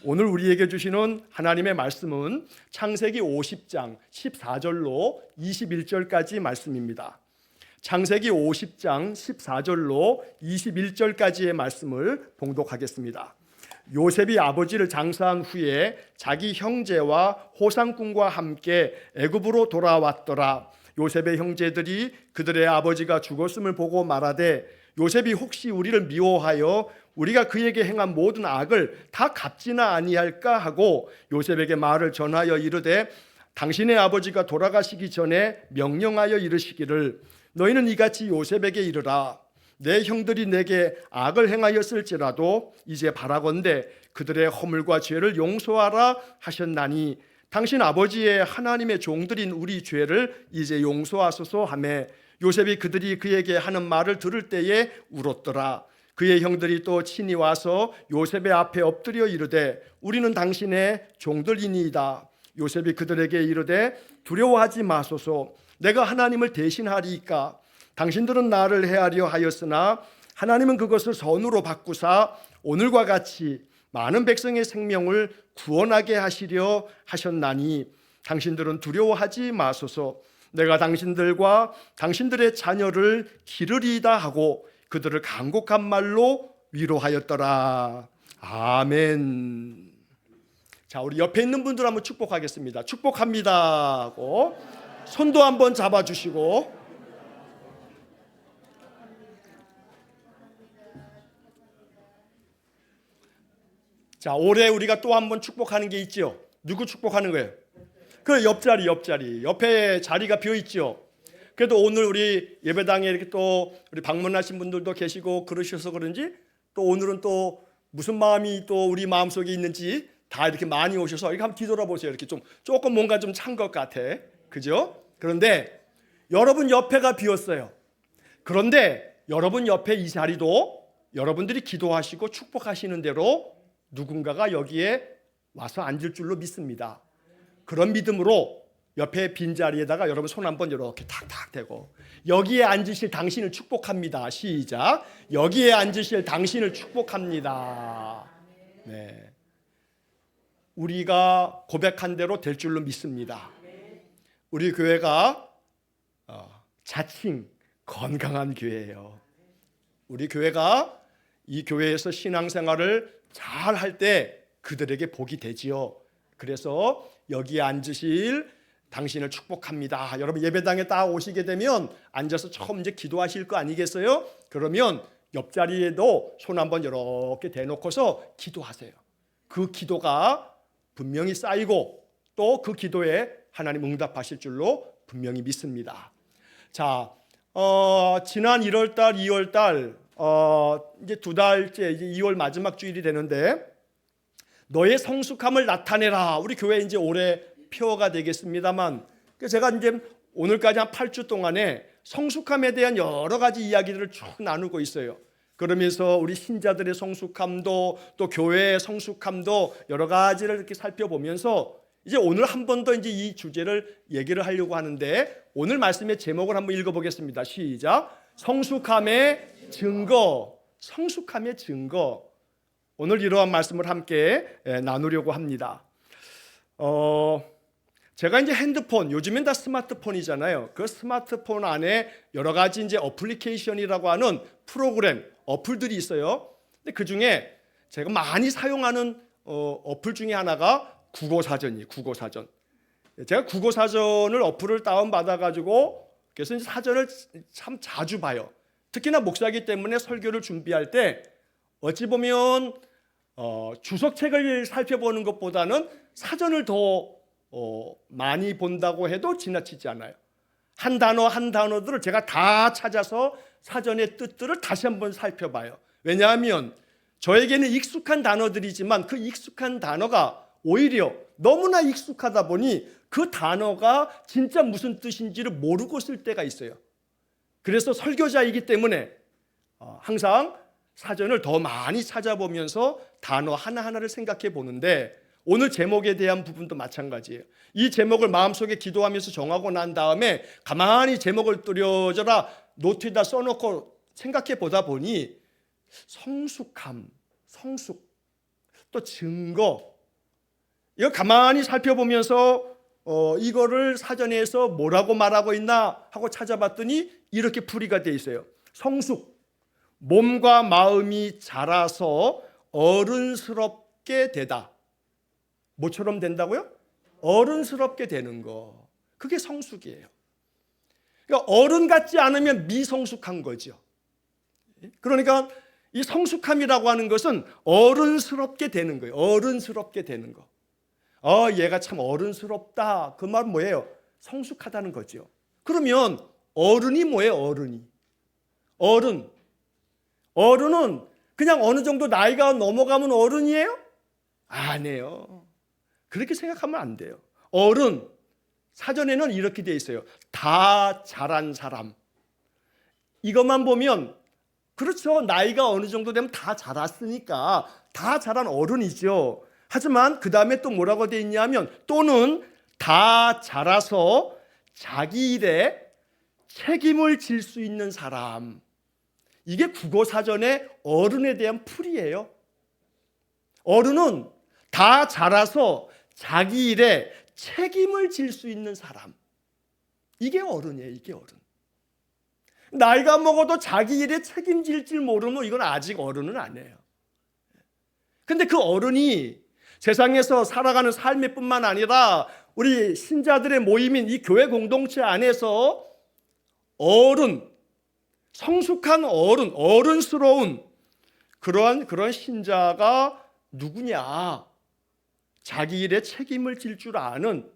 오늘 우리에게 주시는 하나님의 말씀은 창세기 50장 14절로 21절까지 말씀입니다. 창세기 50장 14절로 21절까지의 말씀을 봉독하겠습니다. 요셉이 아버지를 장사한 후에 자기 형제와 호상꾼과 함께 애굽으로 돌아왔더라. 요셉의 형제들이 그들의 아버지가 죽었음을 보고 말하되 요셉이 혹시 우리를 미워하여 우리가 그에게 행한 모든 악을 다 갚지나 아니할까 하고 요셉에게 말을 전하여 이르되 당신의 아버지가 돌아가시기 전에 명령하여 이르시기를 너희는 이같이 요셉에게 이르라. 내 형들이 내게 악을 행하였을지라도 이제 바라건대 그들의 허물과 죄를 용서하라 하셨나니 당신 아버지의 하나님의 종들인 우리 죄를 이제 용서하소서 하매 요셉이 그들이 그에게 하는 말을 들을 때에 울었더라. 그의 형들이 또 친히 와서 요셉의 앞에 엎드려 이르되 우리는 당신의 종들이니이다. 요셉이 그들에게 이르되 두려워하지 마소서. 내가 하나님을 대신하리이까. 당신들은 나를 해하려 하였으나 하나님은 그것을 선으로 바꾸사 오늘과 같이 많은 백성의 생명을 구원하게 하시려 하셨나니 당신들은 두려워하지 마소서. 내가 당신들과 당신들의 자녀를 기르리이다 하고 그들을 간곡한 말로 위로하였더라. 아멘. 자, 우리 옆에 있는 분들 한번 축복하겠습니다. 축복합니다 하고 손도 한번 잡아주시고. 자, 올해 우리가 또 한번 축복하는 게 있죠. 누구 축복하는 거예요? 그 옆자리 옆에 자리가 비어 있죠. 그래도 오늘 우리 예배당에 이렇게 또 우리 방문하신 분들도 계시고 그러셔서 그런지 또 오늘은 또 무슨 마음이 또 우리 마음속에 있는지 다 이렇게 많이 오셔서 이렇게 한번 뒤돌아보세요. 이렇게 좀 조금 뭔가 좀 찬 것 같아. 그죠? 그런데 여러분 옆에가 비었어요. 그런데 여러분 옆에 이 자리도 여러분들이 기도하시고 축복하시는 대로 누군가가 여기에 와서 앉을 줄로 믿습니다. 그런 믿음으로 옆에 빈자리에다가 여러분 손 한번 이렇게 탁탁 대고 여기에 앉으실 당신을 축복합니다. 시작. 여기에 앉으실 당신을 축복합니다. 네. 우리가 고백한 대로 될 줄로 믿습니다. 우리 교회가 자칭 건강한 교회예요. 우리 교회가 이 교회에서 신앙생활을 잘 할 때 그들에게 복이 되지요. 그래서 여기에 앉으실 당신을 축복합니다. 여러분 예배당에 딱 오시게 되면 앉아서 처음 이제 기도하실 거 아니겠어요? 그러면 옆자리에도 손 한번 이렇게 대놓고서 기도하세요. 그 기도가 분명히 쌓이고 또 그 기도에 하나님 응답하실 줄로 분명히 믿습니다. 자, 지난 1월달, 2월달 이제 두 달째 이제 2월 마지막 주일이 되는데 너의 성숙함을 나타내라. 우리 교회 이제 올해 표어가 되겠습니다만 제가 이제 오늘까지 한 8주 동안에 성숙함에 대한 여러 가지 이야기들을 쭉 나누고 있어요. 그러면서 우리 신자들의 성숙함도 또 교회의 성숙함도 여러 가지를 이렇게 살펴보면서 이제 오늘 한 번 더 이제 이 주제를 얘기를 하려고 하는데 오늘 말씀의 제목을 한번 읽어보겠습니다. 시작. 성숙함의 증거. 성숙함의 증거. 오늘 이러한 말씀을 함께 나누려고 합니다. 제가 이제 핸드폰, 요즘엔 다 스마트폰이잖아요. 그 스마트폰 안에 여러 가지 이제 어플리케이션이라고 하는 프로그램, 어플들이 있어요. 근데 그 중에 제가 많이 사용하는 어플 중에 하나가 국어사전이에요. 국어사전. 제가 국어사전을 어플을 다운받아가지고 그래서 이제 사전을 참 자주 봐요. 특히나 목사이기 때문에 설교를 준비할 때 어찌 보면 주석책을 살펴보는 것보다는 사전을 더 많이 본다고 해도 지나치지 않아요. 한 단어 한 단어들을 제가 다 찾아서 사전의 뜻들을 다시 한번 살펴봐요. 왜냐하면 저에게는 익숙한 단어들이지만 그 익숙한 단어가 오히려 너무나 익숙하다 보니 그 단어가 진짜 무슨 뜻인지를 모르고 쓸 때가 있어요. 그래서 설교자이기 때문에 항상 사전을 더 많이 찾아보면서 단어 하나하나를 생각해 보는데 오늘 제목에 대한 부분도 마찬가지예요. 이 제목을 마음속에 기도하면서 정하고 난 다음에 가만히 제목을 뚜려져라 노트에다 써놓고 생각해 보다 보니 성숙함, 성숙 또 증거. 이거 가만히 살펴보면서 이거를 사전에서 뭐라고 말하고 있나 하고 찾아봤더니 이렇게 풀이가 돼 있어요. 성숙, 몸과 마음이 자라서 어른스럽게 되다. 뭐처럼 된다고요? 어른스럽게 되는 거. 그게 성숙이에요. 그러니까 어른 같지 않으면 미성숙한 거죠. 그러니까 이 성숙함이라고 하는 것은 어른스럽게 되는 거예요. 어른스럽게 되는 거. 얘가 참 어른스럽다. 그 말은 뭐예요? 성숙하다는 거죠. 그러면 어른이 뭐예요? 어른은 그냥 어느 정도 나이가 넘어가면 어른이에요? 아니에요. 그렇게 생각하면 안 돼요. 어른, 사전에는 이렇게 돼 있어요. 다 자란 사람. 이것만 보면 그렇죠. 나이가 어느 정도 되면 다 자랐으니까 다 자란 어른이죠. 하지만 그 다음에 또 뭐라고 돼 있냐면 또는 다 자라서 자기 일에 책임을 질 수 있는 사람. 이게 국어사전의 어른에 대한 풀이에요. 어른은 다 자라서 자기 일에 책임을 질 수 있는 사람. 이게 어른이에요. 이게 어른. 나이가 먹어도 자기 일에 책임질 줄 모르면 이건 아직 어른은 아니에요. 근데 그 어른이 세상에서 살아가는 삶일 뿐만 아니라 우리 신자들의 모임인 이 교회 공동체 안에서 어른, 성숙한 어른, 어른스러운 그런 신자가 누구냐? 자기 일에 책임을 질 줄 아는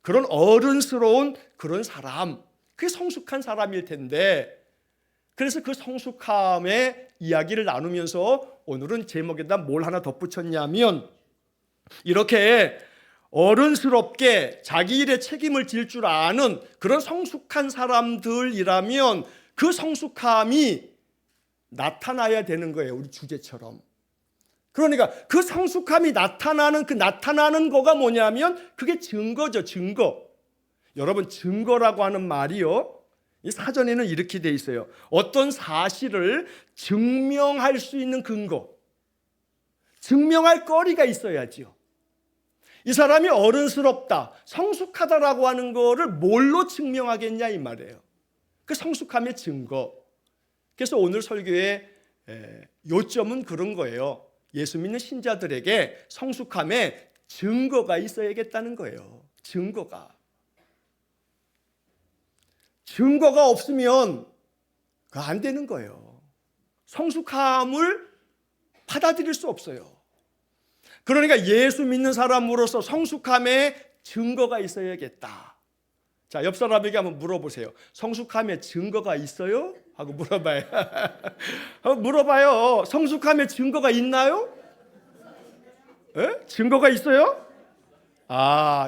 그런 어른스러운 그런 사람, 그게 성숙한 사람일 텐데, 그래서 그 성숙함의 이야기를 나누면서 오늘은 제목에다 뭘 하나 덧붙였냐면 이렇게 어른스럽게 자기 일에 책임을 질 줄 아는 그런 성숙한 사람들이라면 그 성숙함이 나타나야 되는 거예요. 우리 주제처럼. 그러니까 그 성숙함이 나타나는 거가 뭐냐면 그게 증거죠. 증거. 여러분, 증거라고 하는 말이요, 이 사전에는 이렇게 돼 있어요. 어떤 사실을 증명할 수 있는 근거, 증명할 거리가 있어야지요. 이 사람이 어른스럽다, 성숙하다라고 하는 거를 뭘로 증명하겠냐 이 말이에요. 그 성숙함의 증거. 그래서 오늘 설교의 요점은 그런 거예요. 예수 믿는 신자들에게 성숙함의 증거가 있어야겠다는 거예요. 증거가 없으면 안 되는 거예요. 성숙함을 받아들일 수 없어요. 그러니까 예수 믿는 사람으로서 성숙함의 증거가 있어야겠다. 자, 옆 사람에게 한번 물어보세요. 성숙함의 증거가 있어요? 하고 물어봐요. 물어봐요. 성숙함의 증거가 있나요? 에? 증거가 있어요?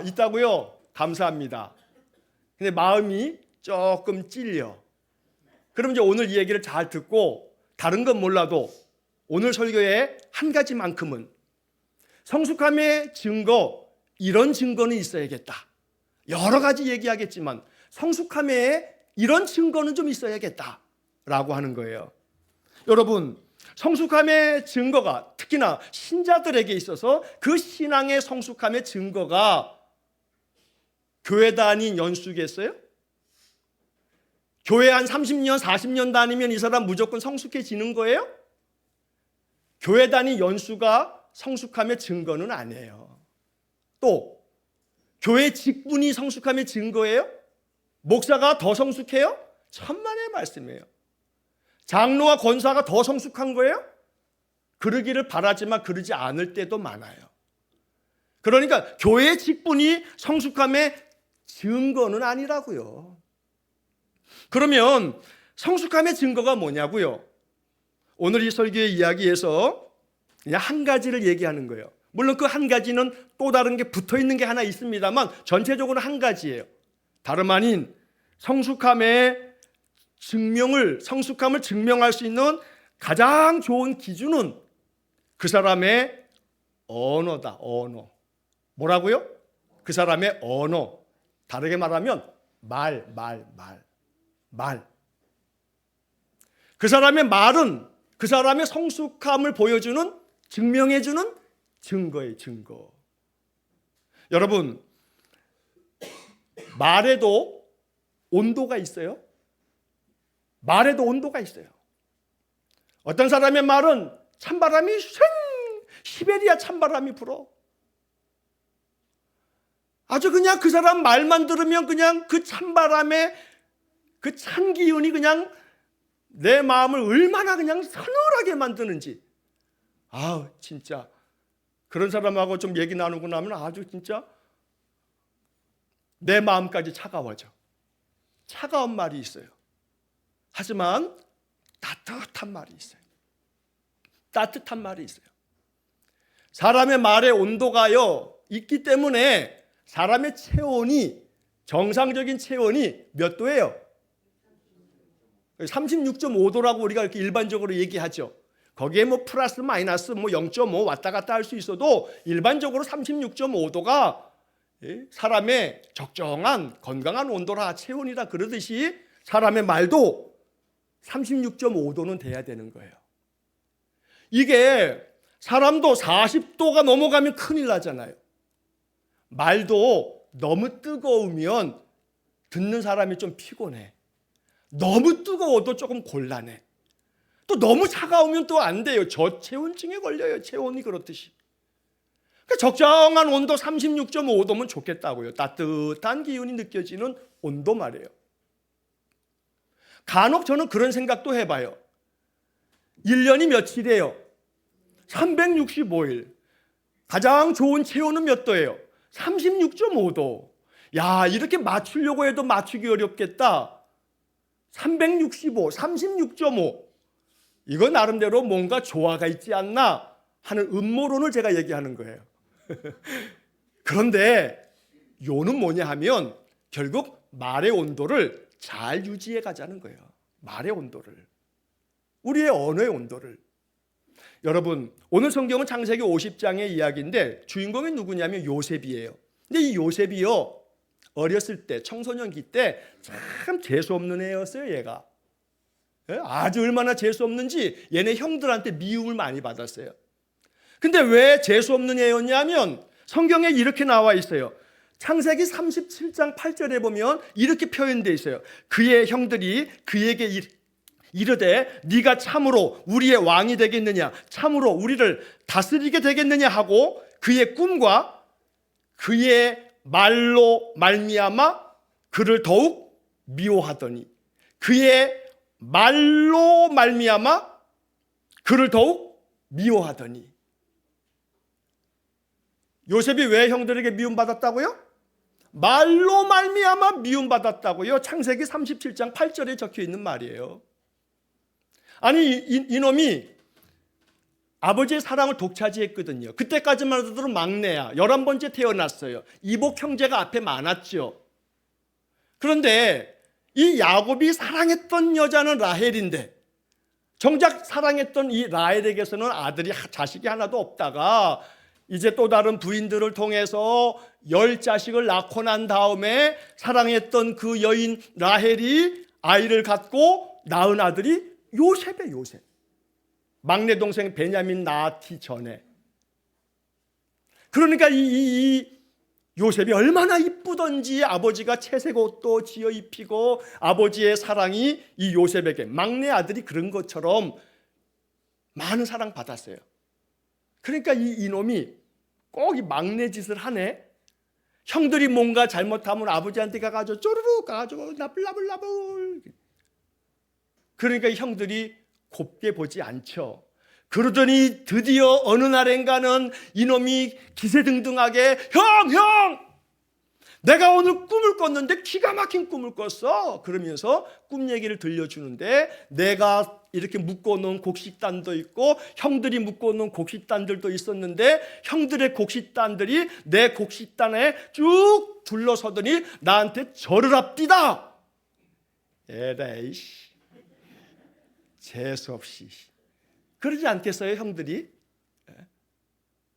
있다고요? 감사합니다. 근데 마음이 조금 찔려. 그럼 이제 오늘 이 얘기를 잘 듣고 다른 건 몰라도 오늘 설교의 한 가지만큼은 성숙함의 증거, 이런 증거는 있어야겠다. 여러 가지 얘기하겠지만 성숙함의 이런 증거는 좀 있어야겠다라고 하는 거예요. 여러분, 성숙함의 증거가 특히나 신자들에게 있어서 그 신앙의 성숙함의 증거가 교회 다닌 연수겠어요? 교회 한 30년, 40년 다니면 이 사람 무조건 성숙해지는 거예요? 교회 다닌 연수가 성숙함의 증거는 아니에요. 또 교회 직분이 성숙함의 증거예요? 목사가 더 성숙해요? 천만의 말씀이에요. 장로와 권사가 더 성숙한 거예요? 그러기를 바라지만 그러지 않을 때도 많아요. 그러니까 교회 직분이 성숙함의 증거는 아니라고요. 그러면 성숙함의 증거가 뭐냐고요? 오늘 이 설교의 이야기에서 그냥 한 가지를 얘기하는 거예요. 물론 그 한 가지는 또 다른 게 붙어 있는 게 하나 있습니다만 전체적으로 한 가지예요. 다름 아닌 성숙함을 증명할 수 있는 가장 좋은 기준은 그 사람의 언어다. 언어. 뭐라고요? 그 사람의 언어. 다르게 말하면 말. 그 사람의 말은 그 사람의 성숙함을 보여주는, 증명해주는 증거예요, 증거. 여러분, 말에도 온도가 있어요. 말에도 온도가 있어요. 어떤 사람의 말은 찬바람이 시베리아 찬바람이 불어. 아주 그냥 그 사람 말만 들으면 그냥 그 찬바람에 그 찬 기운이 그냥 내 마음을 얼마나 그냥 서늘하게 만드는지. 아, 진짜 그런 사람하고 좀 얘기 나누고 나면 아주 진짜 내 마음까지 차가워져. 차가운 말이 있어요. 하지만 따뜻한 말이 있어요. 따뜻한 말이 있어요. 사람의 말의 온도가요 있기 때문에 사람의 체온이, 정상적인 체온이 몇 도예요? 36.5도라고 우리가 이렇게 일반적으로 얘기하죠. 거기에 뭐 플러스 마이너스 뭐 0.5 왔다 갔다 할 수 있어도 일반적으로 36.5도가 사람의 적정한 건강한 온도라, 체온이라 그러듯이 사람의 말도 36.5도는 돼야 되는 거예요. 이게 사람도 40도가 넘어가면 큰일 나잖아요. 말도 너무 뜨거우면 듣는 사람이 좀 피곤해. 너무 뜨거워도 조금 곤란해. 또 너무 차가우면 또 안 돼요. 저체온증에 걸려요. 체온이 그렇듯이. 그러니까 적정한 온도 36.5도면 좋겠다고요. 따뜻한 기운이 느껴지는 온도 말이에요. 간혹 저는 그런 생각도 해봐요. 1년이 며칠이에요? 365일. 가장 좋은 체온은 몇 도예요? 36.5도. 야, 이렇게 맞추려고 해도 맞추기 어렵겠다. 365, 36.5. 이거 나름대로 뭔가 조화가 있지 않나 하는 음모론을 제가 얘기하는 거예요. 그런데 요는 뭐냐 하면 결국 말의 온도를 잘 유지해 가자는 거예요. 말의 온도를. 우리의 언어의 온도를. 여러분, 오늘 성경은 창세기 50장의 이야기인데 주인공이 누구냐면 요셉이에요. 근데 이 요셉이요, 어렸을 때, 청소년기 때 참 재수없는 애였어요, 얘가. 아주 얼마나 재수없는지 얘네 형들한테 미움을 많이 받았어요. 근데 왜 재수없는 애였냐면 성경에 이렇게 나와 있어요. 창세기 37장 8절에 보면 이렇게 표현되어 있어요. 그의 형들이 그에게 이르되 네가 참으로 우리의 왕이 되겠느냐, 참으로 우리를 다스리게 되겠느냐 하고 그의 꿈과 그의 말로 말미암아 그를 더욱 미워하더니, 그의 말로 말미암아 그를 더욱 미워하더니. 요셉이 왜 형들에게 미움받았다고요? 말로 말미암아 미움받았다고요. 창세기 37장 8절에 적혀 있는 말이에요. 아니, 이놈이 아버지의 사랑을 독차지했거든요. 그때까지만 해도 막내야. 11번째 태어났어요. 이복 형제가 앞에 많았죠. 그런데 이 야곱이 사랑했던 여자는 라헬인데 정작 사랑했던 이 라헬에게서는 자식이 하나도 없다가 이제 또 다른 부인들을 통해서 10자식을 낳고 난 다음에 사랑했던 그 여인 라헬이 아이를 갖고 낳은 아들이 요셉이에요. 요셉. 막내 동생 베냐민 낳기 전에. 그러니까 이 요셉이 얼마나 이쁘던지 아버지가 채색 옷도 지어 입히고 아버지의 사랑이 이 요셉에게, 막내 아들이 그런 것처럼 많은 사랑 받았어요. 그러니까 이놈이 꼭 이 막내 짓을 하네. 형들이 뭔가 잘못하면 아버지한테 가가지고 쪼르륵 가가지고 나불나불나불. 그러니까 형들이 곱게 보지 않죠. 그러더니 드디어 어느 날엔가는 이놈이 기세등등하게 형! 내가 오늘 꿈을 꿨는데 기가 막힌 꿈을 꿨어. 그러면서 꿈 얘기를 들려주는데 내가 이렇게 묶어놓은 곡식단도 있고 형들이 묶어놓은 곡식단들도 있었는데 형들의 곡식단들이 내 곡식단에 쭉 둘러서더니 나한테 절을 합디다. 에라이씨, 재수없이. 그러지 않겠어요, 형들이?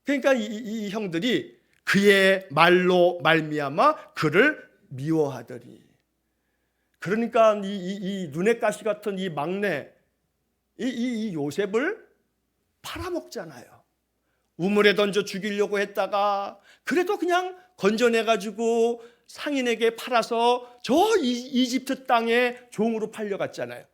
그러니까 이 형들이 그의 말로 말미암아 그를 미워하더니. 그러니까 이 눈에 가시 같은 이 막내 이 요셉을 팔아먹잖아요. 우물에 던져 죽이려고 했다가 그래도 그냥 건져내가지고 상인에게 팔아서 저 이집트 땅에 종으로 팔려갔잖아요.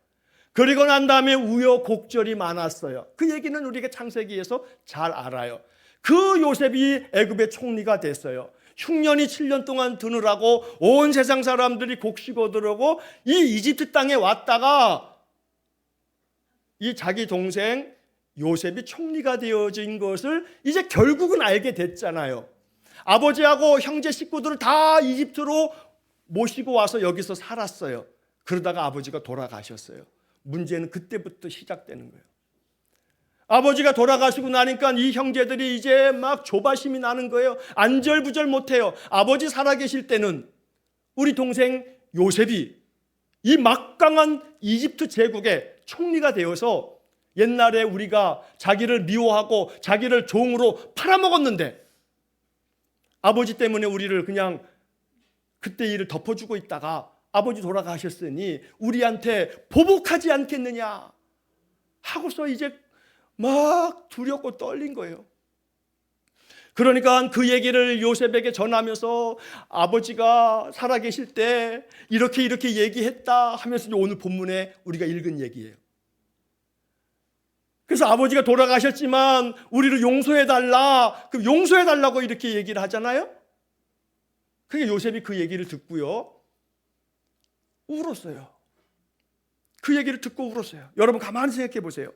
그리고 난 다음에 우여곡절이 많았어요. 그 얘기는 우리가 창세기에서 잘 알아요. 그 요셉이 애굽의 총리가 됐어요. 흉년이 7년 동안 드느라고 온 세상 사람들이 곡식어 들어오고 이 이집트 땅에 왔다가 이 자기 동생 요셉이 총리가 되어진 것을 이제 결국은 알게 됐잖아요. 아버지하고 형제 식구들을 다 이집트로 모시고 와서 여기서 살았어요. 그러다가 아버지가 돌아가셨어요. 문제는 그때부터 시작되는 거예요. 아버지가 돌아가시고 나니까 이 형제들이 이제 막 조바심이 나는 거예요. 안절부절 못해요. 아버지 살아계실 때는 우리 동생 요셉이 이 막강한 이집트 제국의 총리가 되어서 옛날에 우리가 자기를 미워하고 자기를 종으로 팔아먹었는데 아버지 때문에 우리를 그냥 그때 일을 덮어주고 있다가 아버지 돌아가셨으니 우리한테 보복하지 않겠느냐 하고서 이제 막 두렵고 떨린 거예요. 그러니까 그 얘기를 요셉에게 전하면서 아버지가 살아계실 때 이렇게 얘기했다 하면서 오늘 본문에 우리가 읽은 얘기예요. 그래서 아버지가 돌아가셨지만 우리를 용서해달라, 그 용서해달라고 이렇게 얘기를 하잖아요. 그게 요셉이 그 얘기를 듣고요 울었어요. 그 얘기를 듣고 울었어요. 여러분 가만히 생각해 보세요.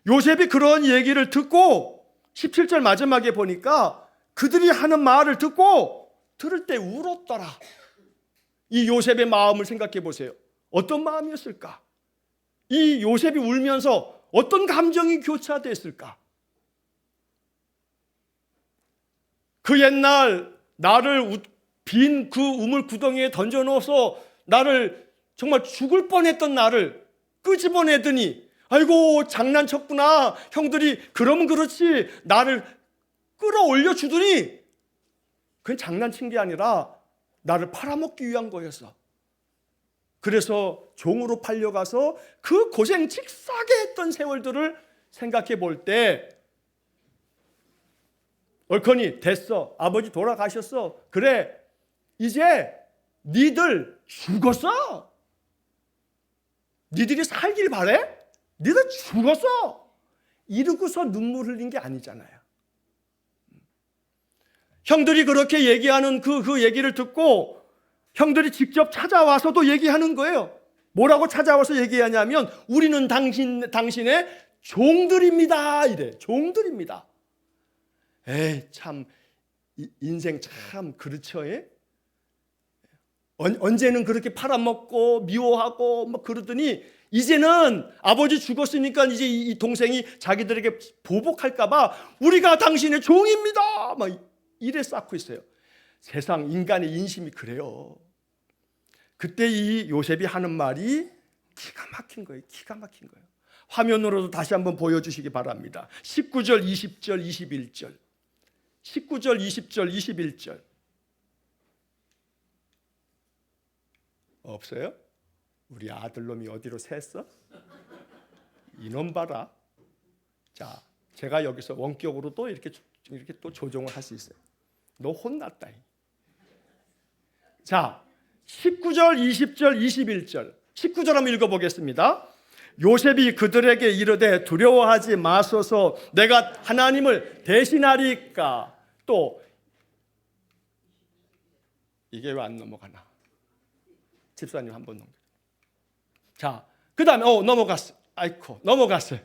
요셉이 그런 얘기를 듣고 17절 마지막에 보니까 그들이 하는 말을 듣고 들을 때 울었더라. 이 요셉의 마음을 생각해 보세요. 어떤 마음이었을까? 이 요셉이 울면서 어떤 감정이 교차됐을까? 그 옛날 나를 빈 그 우물 구덩이에 던져넣어서 나를 정말 죽을 뻔했던 나를 끄집어내더니 아이고 장난쳤구나. 형들이 그러면 그렇지 나를 끌어올려 주더니 그건 장난친 게 아니라 나를 팔아먹기 위한 거였어. 그래서 종으로 팔려가서 그 고생 직사게 했던 세월들을 생각해 볼 때 얼커니 됐어. 아버지 돌아가셨어. 그래 이제 니들 죽었어. 니들이 살길 바래? 니들 죽었어. 이러고서 눈물 흘린 게 아니잖아요. 형들이 그렇게 얘기하는 그 얘기를 듣고 형들이 직접 찾아와서도 얘기하는 거예요. 뭐라고 찾아와서 얘기하냐면 우리는 당신의 종들입니다. 이래. 종들입니다. 에이 참 인생 참 그렇죠. 예? 언제는 그렇게 팔아먹고 미워하고 막 그러더니 이제는 아버지 죽었으니까 이제 이 동생이 자기들에게 보복할까 봐 우리가 당신의 종입니다. 막 이래 쌓고 있어요. 세상 인간의 인심이 그래요. 그때 이 요셉이 하는 말이 기가 막힌 거예요. 기가 막힌 거예요. 화면으로도 다시 한번 보여주시기 바랍니다. 19절, 20절, 21절. 19절, 20절, 21절. 없어요? 우리 아들놈이 어디로 샜어? 이놈 봐라. 자, 제가 여기서 원격으로 또 이렇게 또 조정을 할 수 있어요. 너 혼났다. 자, 19절, 20절, 21절. 19절 한번 읽어보겠습니다. 요셉이 그들에게 이르되 두려워하지 마소서 내가 하나님을 대신하리까. 또 이게 왜 안 넘어가나? 집사님 한번 넘겨. 자, 그 다음에 넘어갔어. 아이코 넘어갔어요.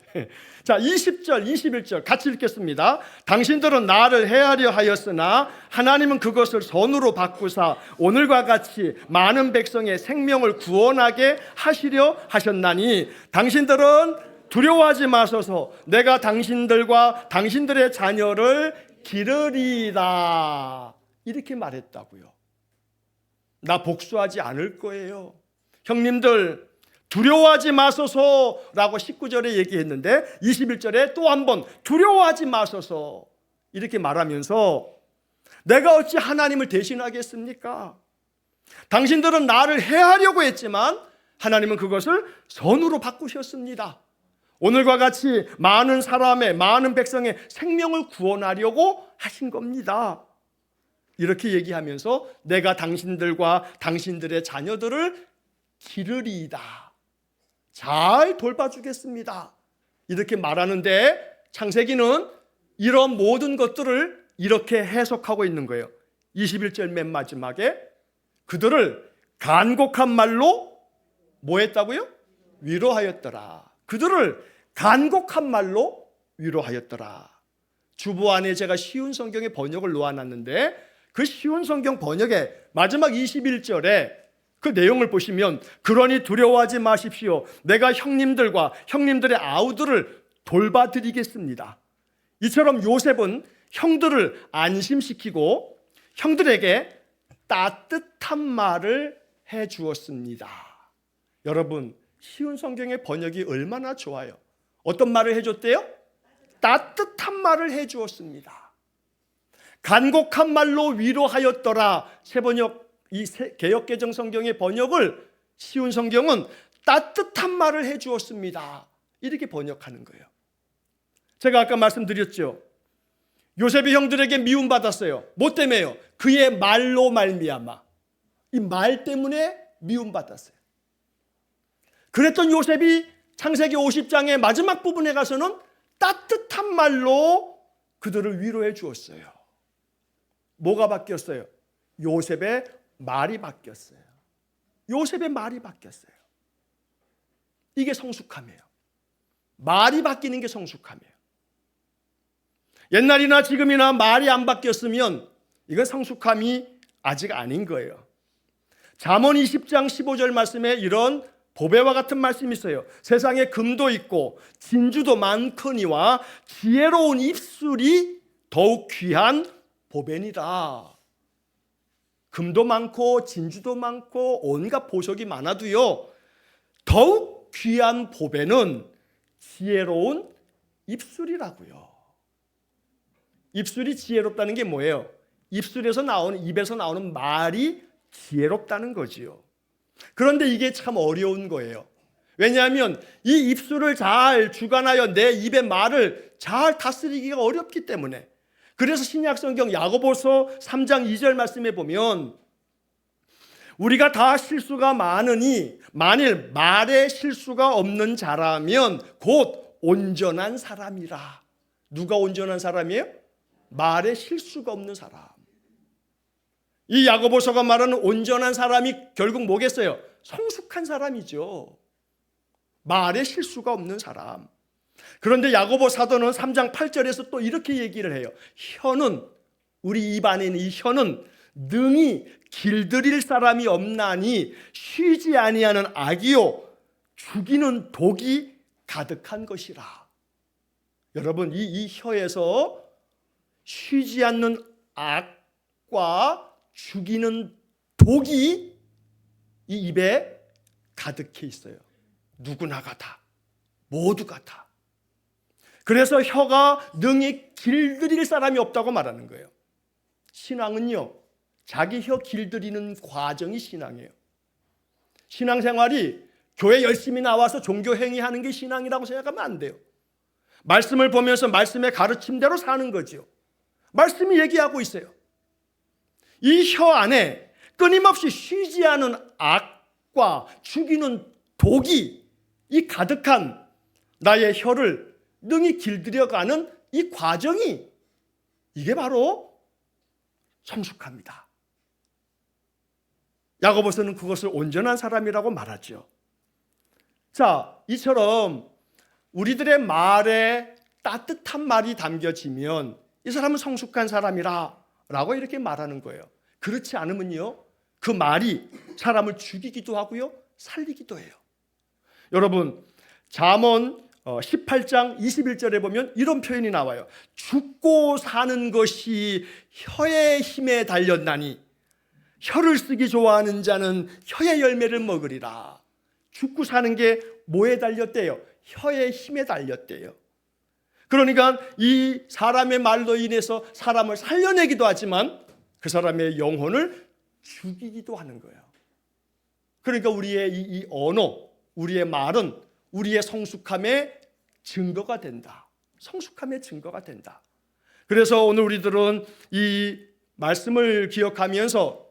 자, 20절 21절 같이 읽겠습니다. 당신들은 나를 해하려 하였으나 하나님은 그것을 선으로 바꾸사 오늘과 같이 많은 백성의 생명을 구원하게 하시려 하셨나니 당신들은 두려워하지 마소서 내가 당신들과 당신들의 자녀를 기르리라. 이렇게 말했다고요. 나 복수하지 않을 거예요. 형님들 두려워하지 마소서라고 19절에 얘기했는데 21절에 또 한 번 두려워하지 마소서 이렇게 말하면서 내가 어찌 하나님을 대신하겠습니까? 당신들은 나를 해하려고 했지만 하나님은 그것을 선으로 바꾸셨습니다. 오늘과 같이 많은 사람의, 많은 백성의 생명을 구원하려고 하신 겁니다. 이렇게 얘기하면서 내가 당신들과 당신들의 자녀들을 기르리이다. 잘 돌봐주겠습니다. 이렇게 말하는데 창세기는 이런 모든 것들을 이렇게 해석하고 있는 거예요. 21절 맨 마지막에 그들을 간곡한 말로 뭐 했다고요? 위로하였더라. 그들을 간곡한 말로 위로하였더라. 주보 안에 제가 쉬운 성경의 번역을 놓아놨는데 그 쉬운 성경 번역의 마지막 21절에 그 내용을 보시면 그러니 두려워하지 마십시오. 내가 형님들과 형님들의 아우들을 돌봐드리겠습니다. 이처럼 요셉은 형들을 안심시키고 형들에게 따뜻한 말을 해주었습니다. 여러분, 쉬운 성경의 번역이 얼마나 좋아요. 어떤 말을 해줬대요? 따뜻한 말을 해주었습니다. 간곡한 말로 위로하였더라. 새번역, 이 개역개정 성경의 번역을 쉬운 성경은 따뜻한 말을 해주었습니다. 이렇게 번역하는 거예요. 제가 아까 말씀드렸죠. 요셉이 형들에게 미움받았어요. 뭐 때문에요? 그의 말로 말미암아. 이 말 때문에 미움받았어요. 그랬던 요셉이 창세기 50장의 마지막 부분에 가서는 따뜻한 말로 그들을 위로해 주었어요. 뭐가 바뀌었어요? 요셉의 말이 바뀌었어요. 요셉의 말이 바뀌었어요. 이게 성숙함이에요. 말이 바뀌는 게 성숙함이에요. 옛날이나 지금이나 말이 안 바뀌었으면 이건 성숙함이 아직 아닌 거예요. 잠언 20장 15절 말씀에 이런 보배와 같은 말씀이 있어요. 세상에 금도 있고 진주도 많거니와 지혜로운 입술이 더욱 귀한 보배니라. 금도 많고 진주도 많고 온갖 보석이 많아도요, 더욱 귀한 보배는 지혜로운 입술이라고요. 입술이 지혜롭다는 게 뭐예요? 입술에서 나오는, 입에서 나오는 말이 지혜롭다는 거지요. 그런데 이게 참 어려운 거예요. 왜냐하면 이 입술을 잘 주관하여 내 입의 말을 잘 다스리기가 어렵기 때문에. 그래서 신약성경 야고보서 3장 2절 말씀에 보면 우리가 다 실수가 많으니 만일 말에 실수가 없는 자라면 곧 온전한 사람이라. 누가 온전한 사람이에요? 말에 실수가 없는 사람. 이 야고보서가 말하는 온전한 사람이 결국 뭐겠어요? 성숙한 사람이죠. 말에 실수가 없는 사람. 그런데 야고보 사도는 3장 8절에서 또 이렇게 얘기를 해요. 혀는, 우리 입 안에 있는 이 혀는 능히 길들일 사람이 없나니 쉬지 아니하는 악이요 죽이는 독이 가득한 것이라. 여러분, 이 혀에서 쉬지 않는 악과 죽이는 독이 이 입에 가득해 있어요. 누구나가 다, 모두가 다. 그래서 혀가 능히 길들일 사람이 없다고 말하는 거예요. 신앙은요, 자기 혀 길들이는 과정이 신앙이에요. 신앙생활이 교회 열심히 나와서 종교 행위하는 게 신앙이라고 생각하면 안 돼요. 말씀을 보면서 말씀의 가르침대로 사는 거죠. 말씀이 얘기하고 있어요. 이 혀 안에 끊임없이 쉬지 않은 악과 죽이는 독이 이 가득한 나의 혀를 능히 길들여가는 이 과정이, 이게 바로 성숙합니다. 야고보서는 그것을 온전한 사람이라고 말하죠. 자, 이처럼 우리들의 말에 따뜻한 말이 담겨지면 이 사람은 성숙한 사람이라 라고 이렇게 말하는 거예요. 그렇지 않으면요, 그 말이 사람을 죽이기도 하고요, 살리기도 해요. 여러분, 잠언 18장 21절에 보면 이런 표현이 나와요. 죽고 사는 것이 혀의 힘에 달렸나니 혀를 쓰기 좋아하는 자는 혀의 열매를 먹으리라. 죽고 사는 게 뭐에 달렸대요? 혀의 힘에 달렸대요. 그러니까 이 사람의 말로 인해서 사람을 살려내기도 하지만 그 사람의 영혼을 죽이기도 하는 거예요. 그러니까 우리의 이 언어, 우리의 말은 우리의 성숙함의 증거가 된다. 성숙함의 증거가 된다. 그래서 오늘 우리들은 이 말씀을 기억하면서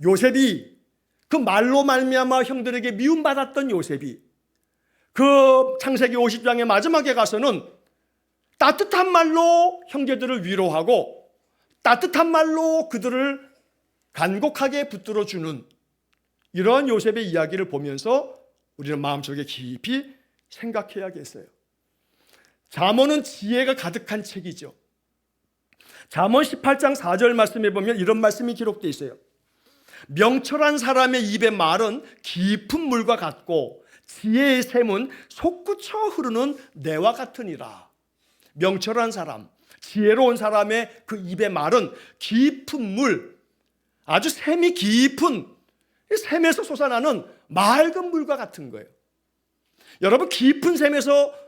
요셉이 그 말로 말미암아 형들에게 미움받았던 요셉이 그 창세기 50장의 마지막에 가서는 따뜻한 말로 형제들을 위로하고 따뜻한 말로 그들을 간곡하게 붙들어주는 이러한 요셉의 이야기를 보면서 우리는 마음속에 깊이 생각해야겠어요. 잠언은 지혜가 가득한 책이죠. 잠언 18장 4절 말씀에 보면 이런 말씀이 기록되어 있어요. 명철한 사람의 입의 말은 깊은 물과 같고 지혜의 샘은 솟구쳐 흐르는 내와 같으니라. 명철한 사람, 지혜로운 사람의 그 입의 말은 깊은 물, 아주 샘이 깊은 샘에서 솟아나는 맑은 물과 같은 거예요. 여러분, 깊은 샘에서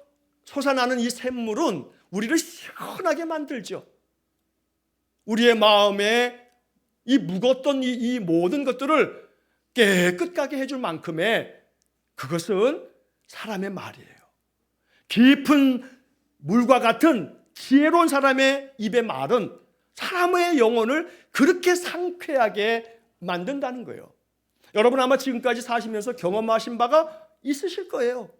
솟아나는 이 샘물은 우리를 시원하게 만들죠. 우리의 마음에 이 묵었던 이 모든 것들을 깨끗하게 해줄 만큼의 그것은 사람의 말이에요. 깊은 물과 같은 지혜로운 사람의 입의 말은 사람의 영혼을 그렇게 상쾌하게 만든다는 거예요. 여러분 아마 지금까지 사시면서 경험하신 바가 있으실 거예요.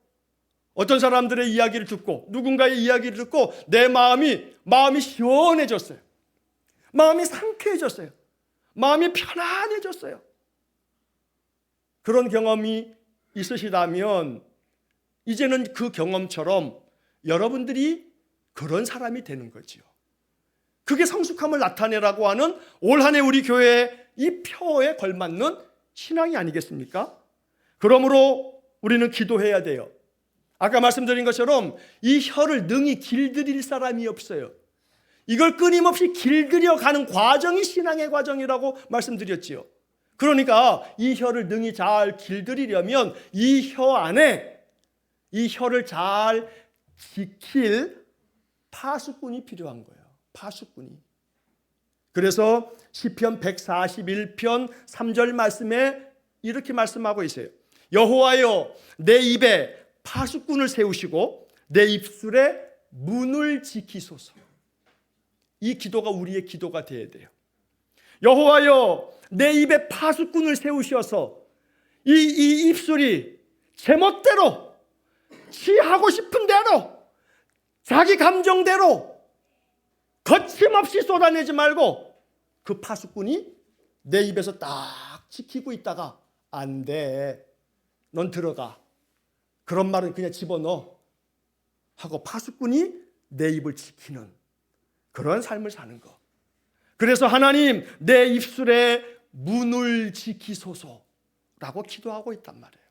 어떤 사람들의 이야기를 듣고 누군가의 이야기를 듣고 내 마음이 시원해졌어요. 마음이 상쾌해졌어요. 마음이 편안해졌어요. 그런 경험이 있으시다면 이제는 그 경험처럼 여러분들이 그런 사람이 되는 거지요. 그게 성숙함을 나타내라고 하는 올 한 해 우리 교회의 이 표에 걸맞는 신앙이 아니겠습니까? 그러므로 우리는 기도해야 돼요. 아까 말씀드린 것처럼 이 혀를 능히 길들일 사람이 없어요. 이걸 끊임없이 길들여가는 과정이 신앙의 과정이라고 말씀드렸지요. 그러니까 이 혀를 능히 잘 길들이려면 이 혀 안에 이 혀를 잘 지킬 파수꾼이 필요한 거예요. 파수꾼이. 그래서 시편 141편 3절 말씀에 이렇게 말씀하고 있어요. 여호와여 내 입에 파수꾼을 세우시고 내 입술에 문을 지키소서. 이 기도가 우리의 기도가 되어야 돼요. 여호와여 내 입에 파수꾼을 세우셔서 이 입술이 제멋대로 지 하고 싶은 대로 자기 감정대로 거침없이 쏟아내지 말고 그 파수꾼이 내 입에서 딱 지키고 있다가 안 돼, 넌 들어가, 그런 말은 그냥 집어넣어 하고 파수꾼이 내 입을 지키는 그런 삶을 사는 거. 그래서 하나님 내 입술에 문을 지키소서라고 기도하고 있단 말이에요.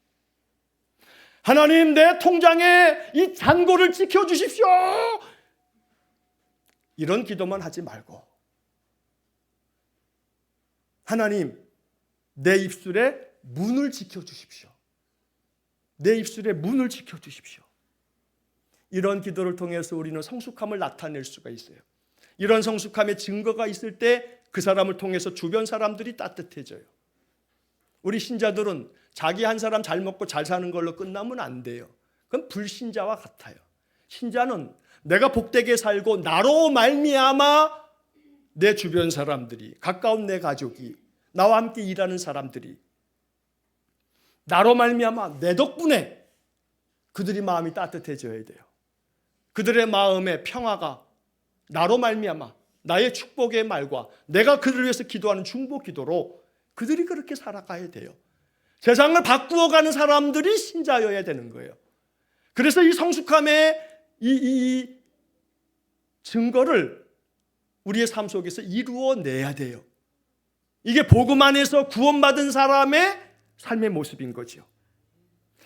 하나님 내 통장에 이 잔고를 지켜주십시오. 이런 기도만 하지 말고 하나님 내 입술에 문을 지켜주십시오. 내 입술에 문을 지켜주십시오. 이런 기도를 통해서 우리는 성숙함을 나타낼 수가 있어요. 이런 성숙함의 증거가 있을 때 그 사람을 통해서 주변 사람들이 따뜻해져요. 우리 신자들은 자기 한 사람 잘 먹고 잘 사는 걸로 끝나면 안 돼요. 그건 불신자와 같아요. 신자는 내가 복되게 살고 나로 말미암아 내 주변 사람들이, 가까운 내 가족이, 나와 함께 일하는 사람들이 나로 말미암아 내 덕분에 그들이 마음이 따뜻해져야 돼요. 그들의 마음의 평화가 나로 말미암아 나의 축복의 말과 내가 그들을 위해서 기도하는 중보 기도로 그들이 그렇게 살아가야 돼요. 세상을 바꾸어가는 사람들이 신자여야 되는 거예요. 그래서 이 성숙함의 이 증거를 우리의 삶 속에서 이루어내야 돼요. 이게 복음 안에서 구원받은 사람의 삶의 모습인 거죠.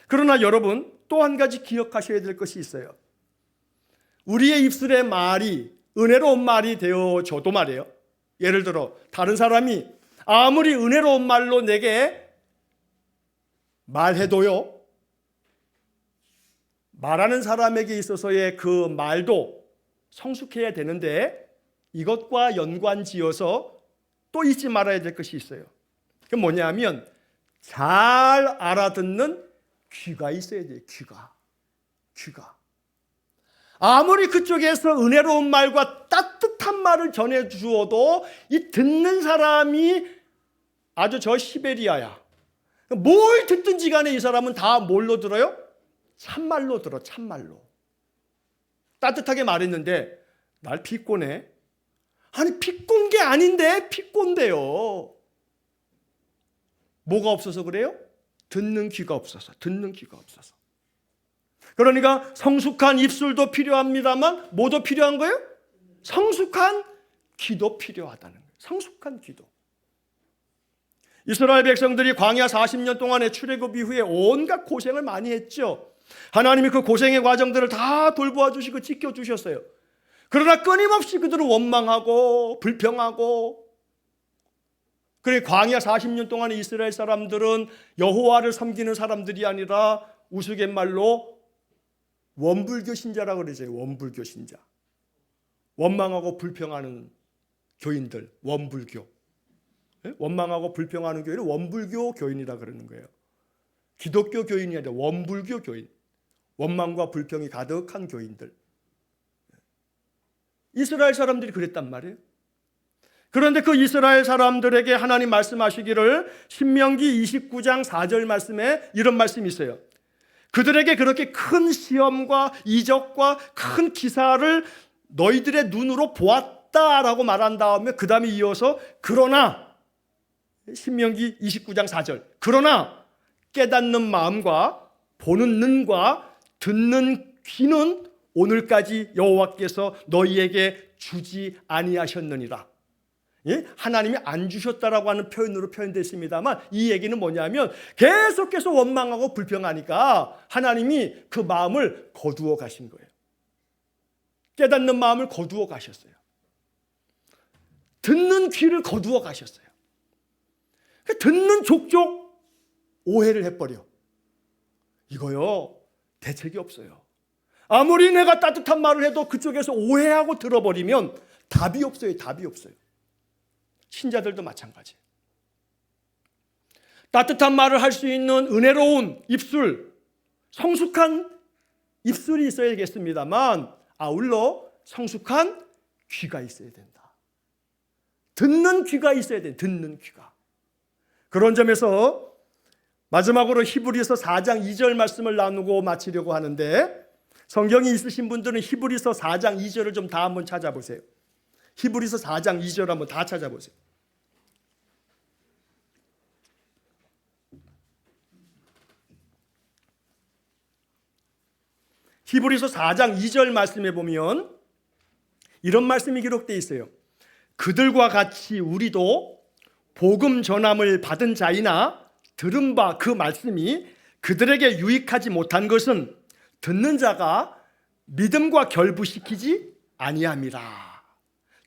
그러나 여러분 또 한 가지 기억하셔야 될 것이 있어요. 우리의 입술의 말이 은혜로운 말이 되어줘도 말이에요. 예를 들어 다른 사람이 아무리 은혜로운 말로 내게 말해도요, 말하는 사람에게 있어서의 그 말도 성숙해야 되는데 이것과 연관지어서 또 잊지 말아야 될 것이 있어요. 그게 뭐냐면 잘 알아듣는 귀가 있어야 돼요. 귀가. 아무리 그쪽에서 은혜로운 말과 따뜻한 말을 전해 주어도 이 듣는 사람이 아주 저 시베리아야. 뭘 듣든지 간에 이 사람은 다 뭘로 들어요? 참말로 들어, 참말로. 따뜻하게 말했는데 날 비꼬네. 아니 비꼰 게 아닌데 비꼰대요. 뭐가 없어서 그래요? 듣는 귀가 없어서, 듣는 귀가 없어서. 그러니까 성숙한 입술도 필요합니다만 뭐도 필요한 거예요? 성숙한 귀도 필요하다는 거예요. 성숙한 귀도. 이스라엘 백성들이 광야 40년 동안의 출애굽 이후에 온갖 고생을 많이 했죠. 하나님이 그 고생의 과정들을 다 돌보아 주시고 지켜주셨어요. 그러나 끊임없이 그들은 원망하고 불평하고, 그래 광야 40년 동안에 이스라엘 사람들은 여호와를 섬기는 사람들이 아니라 우스갯말로 원불교 신자라고 그러죠. 원불교 신자. 원망하고 불평하는 교인들, 원불교. 원망하고 불평하는 교인을 원불교 교인이라 그러는 거예요. 기독교 교인이 아니라 원불교 교인. 원망과 불평이 가득한 교인들. 이스라엘 사람들이 그랬단 말이에요. 그런데 그 이스라엘 사람들에게 하나님 말씀하시기를 신명기 29장 4절 말씀에 이런 말씀이 있어요. 그들에게 그렇게 큰 시험과 이적과 큰 기사를 너희들의 눈으로 보았다라고 말한 다음에 그 다음에 이어서 그러나, 신명기 29장 4절, 그러나 깨닫는 마음과 보는 눈과 듣는 귀는 오늘까지 여호와께서 너희에게 주지 아니하셨느니라. 하나님이 안 주셨다라고 하는 표현으로 표현되어 있습니다만 이 얘기는 뭐냐면 계속해서 원망하고 불평하니까 하나님이 그 마음을 거두어 가신 거예요. 깨닫는 마음을 거두어 가셨어요. 듣는 귀를 거두어 가셨어요. 듣는 족족 오해를 해버려. 이거요 대책이 없어요. 아무리 내가 따뜻한 말을 해도 그쪽에서 오해하고 들어버리면 답이 없어요. 답이 없어요. 신자들도 마찬가지. 따뜻한 말을 할 수 있는 은혜로운 입술, 성숙한 입술이 있어야겠습니다만 아울러 성숙한 귀가 있어야 된다. 듣는 귀가 있어야 돼. 듣는 귀가. 그런 점에서 마지막으로 히브리서 4장 2절 말씀을 나누고 마치려고 하는데, 성경이 있으신 분들은 히브리서 4장 2절을 좀 다 한번 찾아보세요. 히브리서 4장 2절 한번 다 찾아보세요. 히브리서 4장 2절 말씀에 보면 이런 말씀이 기록되어 있어요. 그들과 같이 우리도 복음 전함을 받은 자이나 들은 바 그 말씀이 그들에게 유익하지 못한 것은 듣는 자가 믿음과 결부시키지 아니함이라.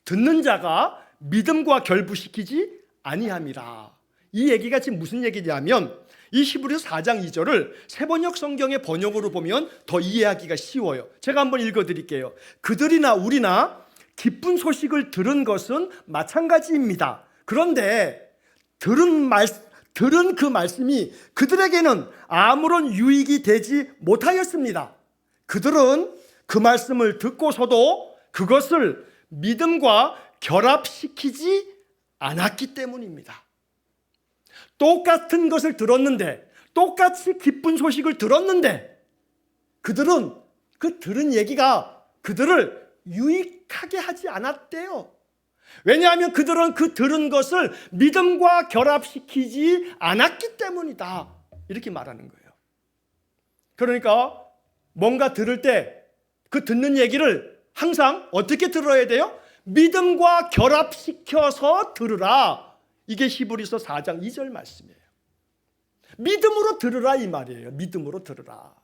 듣는 자가 믿음과 결부시키지 아니함이라. 이 얘기가 지금 무슨 얘기냐면 이 히브리서 4장 2절을 세번역 성경의 번역으로 보면 더 이해하기가 쉬워요. 제가 한번 읽어드릴게요. 그들이나 우리나 기쁜 소식을 들은 것은 마찬가지입니다. 그런데 들은 그 말씀이 그들에게는 아무런 유익이 되지 못하였습니다. 그들은 그 말씀을 듣고서도 그것을 믿음과 결합시키지 않았기 때문입니다. 똑같은 것을 들었는데, 똑같이 기쁜 소식을 들었는데 그들은 그 들은 얘기가 그들을 유익하게 하지 않았대요. 왜냐하면 그들은 그 들은 것을 믿음과 결합시키지 않았기 때문이다. 이렇게 말하는 거예요. 그러니까 뭔가 들을 때 그 듣는 얘기를 항상 어떻게 들어야 돼요? 믿음과 결합시켜서 들으라. 이게 히브리서 4장 2절 말씀이에요. 믿음으로 들으라 이 말이에요. 믿음으로 들으라.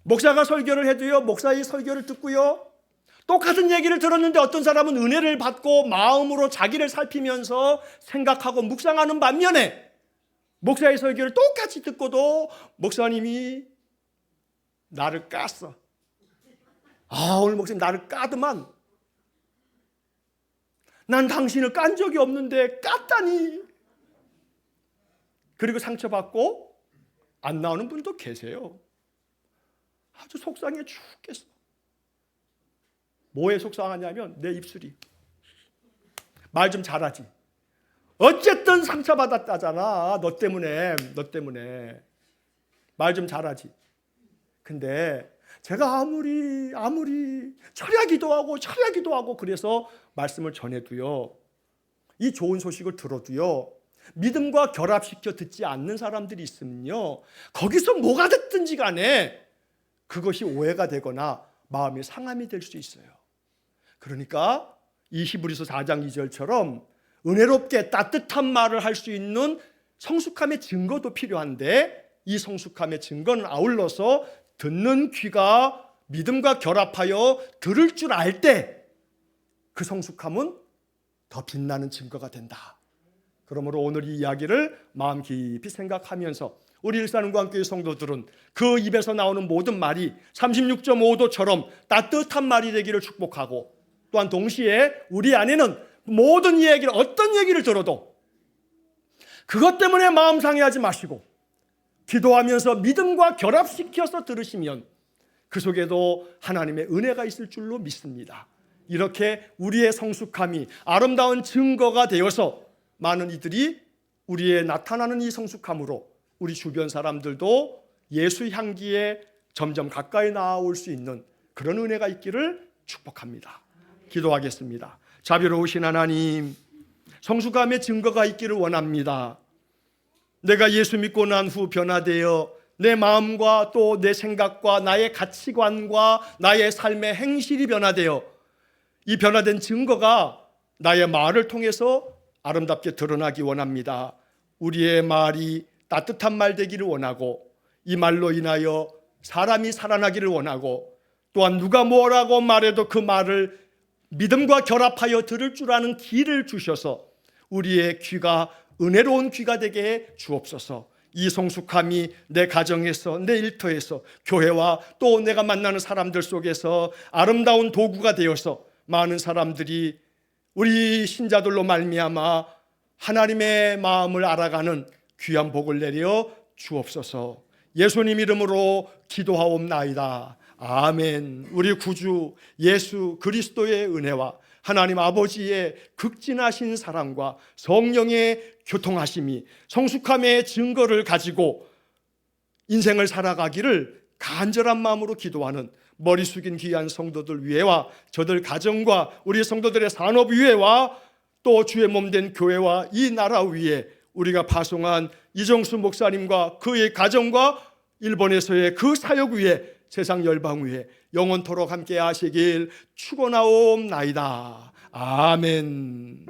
목사가 설교를 해도요, 목사의 설교를 듣고요, 똑같은 얘기를 들었는데 어떤 사람은 은혜를 받고 마음으로 자기를 살피면서 생각하고 묵상하는 반면에 목사의 설교를 똑같이 듣고도 목사님이 나를 깠어. 오늘 목사님 나를 까더만. 난 당신을 깐 적이 없는데 깠다니. 그리고 상처받고 안 나오는 분도 계세요. 아주 속상해 죽겠어. 뭐에 속상하냐면 내 입술이. 말 좀 잘하지. 어쨌든 상처받았다잖아. 너 때문에. 말 좀 잘하지. 근데 제가 아무리 철야기도 하고 그래서 말씀을 전해도요, 이 좋은 소식을 들어도요, 믿음과 결합시켜 듣지 않는 사람들이 있으면요, 거기서 뭐가 됐든지 간에 그것이 오해가 되거나 마음이 상함이 될 수 있어요. 그러니까 이 히브리서 4장 2절처럼 은혜롭게 따뜻한 말을 할 수 있는 성숙함의 증거도 필요한데, 이 성숙함의 증거는 아울러서 듣는 귀가 믿음과 결합하여 들을 줄 알 때 그 성숙함은 더 빛나는 증거가 된다. 그러므로 오늘 이 이야기를 마음 깊이 생각하면서 우리 일산음과교회 성도들은 그 입에서 나오는 모든 말이 36.5도처럼 따뜻한 말이 되기를 축복하고, 또한 동시에 우리 안에는 모든 얘기를, 어떤 얘기를 들어도 그것 때문에 마음 상해하지 마시고 기도하면서 믿음과 결합시켜서 들으시면 그 속에도 하나님의 은혜가 있을 줄로 믿습니다. 이렇게 우리의 성숙함이 아름다운 증거가 되어서 많은 이들이 우리의 나타나는 이 성숙함으로 우리 주변 사람들도 예수 향기에 점점 가까이 나아올 수 있는 그런 은혜가 있기를 축복합니다. 기도하겠습니다. 자비로우신 하나님, 성숙함의 증거가 있기를 원합니다. 내가 예수 믿고 난 후 변화되어 내 마음과 또 내 생각과 나의 가치관과 나의 삶의 행실이 변화되어 이 변화된 증거가 나의 말을 통해서 아름답게 드러나기 원합니다. 우리의 말이 따뜻한 말 되기를 원하고, 이 말로 인하여 사람이 살아나기를 원하고, 또한 누가 뭐라고 말해도 그 말을 믿음과 결합하여 들을 줄 아는 귀를 주셔서 우리의 귀가 은혜로운 귀가 되게 해 주옵소서. 이 성숙함이 내 가정에서, 내 일터에서, 교회와 또 내가 만나는 사람들 속에서 아름다운 도구가 되어서 많은 사람들이 우리 신자들로 말미암아 하나님의 마음을 알아가는 귀한 복을 내려 주옵소서. 예수님 이름으로 기도하옵나이다. 아멘. 우리 구주 예수 그리스도의 은혜와 하나님 아버지의 극진하신 사랑과 성령의 교통하심이 성숙함의 증거를 가지고 인생을 살아가기를 간절한 마음으로 기도하는 머리 숙인 귀한 성도들 위에와 저들 가정과 우리 성도들의 산업 위에와 또 주의 몸된 교회와 이 나라 위에 우리가 파송한 이정수 목사님과 그의 가정과 일본에서의 그 사역 위에 세상 열방 위에 영원토록 함께 하시길 축원하옵나이다. 아멘.